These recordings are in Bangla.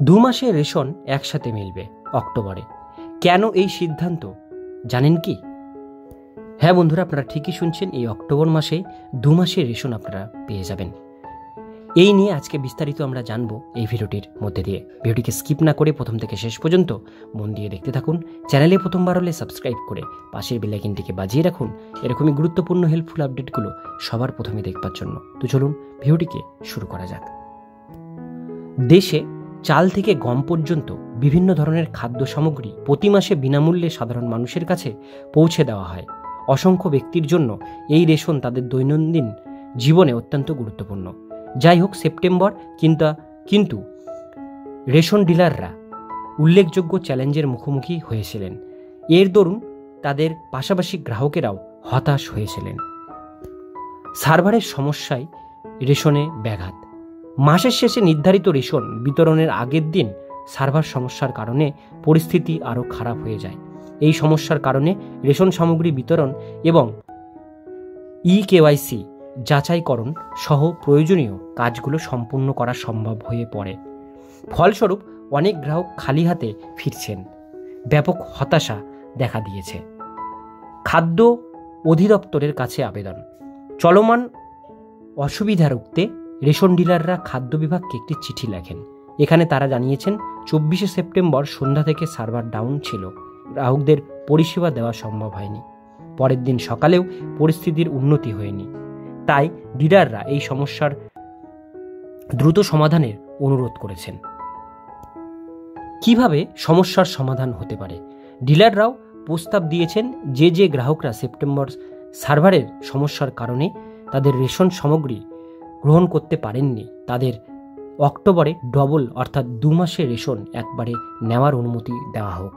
দু মাসের রেশন একসাথে মিলবে অক্টোবরে। কেন এই সিদ্ধান্ত জানেন কি? হ্যাঁ বন্ধুরা, আপনারা ঠিকই শুনছেন, এই অক্টোবর মাসে 2 মাসের রেশন আপনারা পেয়ে যাবেন। এই নিয়ে আজকে বিস্তারিত আমরা জানবো এই ভিডিওটির মধ্যে দিয়ে। ভিডিওটিকে স্কিপ না করে প্রথম থেকে শেষ পর্যন্ত মন দিয়ে দেখতে থাকুন। চ্যানেলে প্রথমবার হলে সাবস্ক্রাইব করে পাশের বেল আইকনটিকে বাজিয়ে রাখুন এরকমই গুরুত্বপূর্ণ হেল্পফুল আপডেটগুলো সবার প্রথমে দেখবার জন্য। তো চলুন ভিডিওটিকে শুরু করা যাক। দেশে চাল থেকে গম পর্যন্ত বিভিন্ন ধরনের খাদ্য সামগ্রী প্রতি মাসে বিনামূল্যে সাধারণ মানুষের কাছে পৌঁছে দেওয়া হয়। অসংখ্য ব্যক্তির জন্য এই রেশন তাদের দৈনন্দিন জীবনে অত্যন্ত গুরুত্বপূর্ণ। যাই হোক, সেপ্টেম্বর কিন্তু রেশন ডিলাররা উল্লেখযোগ্য চ্যালেঞ্জের মুখোমুখি হয়েছিলেন। এর দরুন তাদের পাশাপাশি গ্রাহকেরাও হতাশ হয়েছিলেন। সার্ভারের সমস্যায় রেশনে ব্যাঘাত। মাসের শেষে নির্ধারিত রেশন বিতরণের আগের দিন সার্ভার সমস্যার কারণে পরিস্থিতি আরও খারাপ হয়ে যায়। এই সমস্যার কারণে রেশন সামগ্রী বিতরণ এবং কেওয়াইসি যাচাইকরণ সহ প্রয়োজনীয় কাজগুলো সম্পূর্ণ করা সম্ভব হয়ে পড়ে। ফলস্বরূপ অনেক গ্রাহক খালি হাতে ফিরছেন। ব্যাপক হতাশা দেখা দিয়েছে। খাদ্য অধিদপ্তরের কাছে আবেদন। চলমান অসুবিধা রুখতে রেশন ডিলাররা খাদ্য বিভাগকে একটি চিঠি লেখেন। এখানে তারা জানিয়েছেন 24শে সেপ্টেম্বর সন্ধ্যা থেকে সার্ভার ডাউন ছিল, গ্রাহকদের পরিষেবা দেওয়া সম্ভব হয়নি। পরের দিন সকালেও পরিস্থিতির উন্নতি হয়নি। তাই ডিলাররা এই সমস্যার দ্রুত সমাধানের অনুরোধ করেছেন। কিভাবে সমস্যার সমাধান হতে পারে? ডিলাররাও প্রস্তাব দিয়েছেন যে গ্রাহকরা সেপ্টেম্বর সার্ভারের সমস্যার কারণে তাদের রেশন সামগ্রী গ্রহণ করতে পারেননি, তাদের অক্টোবরে ডবল অর্থাৎ 2 মাসের রেশন একবারে নেওয়ার অনুমতি দেওয়া হোক।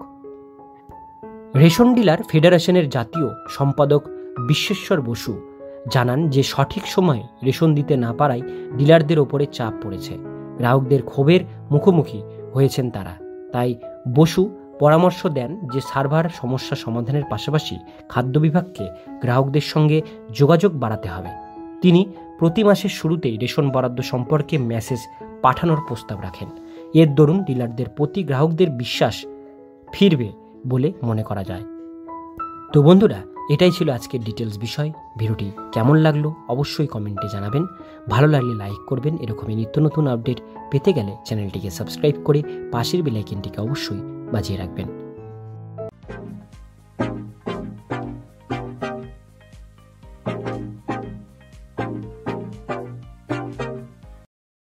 রেশন ডিলার ফেডারেশনের জাতীয় সম্পাদক বিশ্বেশ্বর বসু জানান যে সঠিক সময়ে রেশন দিতে না পারায় ডিলারদের ওপরে চাপ পড়েছে। গ্রাহকদের ক্ষোভের মুখোমুখি হয়েছেন তারা। তাই বসু পরামর্শ দেন যে সার্ভার সমস্যা সমাধানের পাশাপাশি খাদ্য বিভাগকে গ্রাহকদের সঙ্গে যোগাযোগ বাড়াতে হবে। তিনি প্রতি মাসের শুরুতেই রেশন বরাদ্দ সম্পর্কে মেসেজ পাঠানোর প্রস্তাব রাখেন। এর দরুন ডিলারদের প্রতি গ্রাহকদের বিশ্বাস ফিরবে বলে মনে করা যায়। তো বন্ধুরা, এটাই ছিল আজকের ডিটেলস বিষয়। ভিডিওটি কেমন লাগলো অবশ্যই কমেন্টে জানাবেন। ভালো লাগলে লাইক করবেন। এরকমই নিত্য নতুন আপডেট পেতে গেলে চ্যানেলটিকে সাবস্ক্রাইব করে পাশের বেল আইকনটিকে অবশ্যই বাজিয়ে রাখবেন।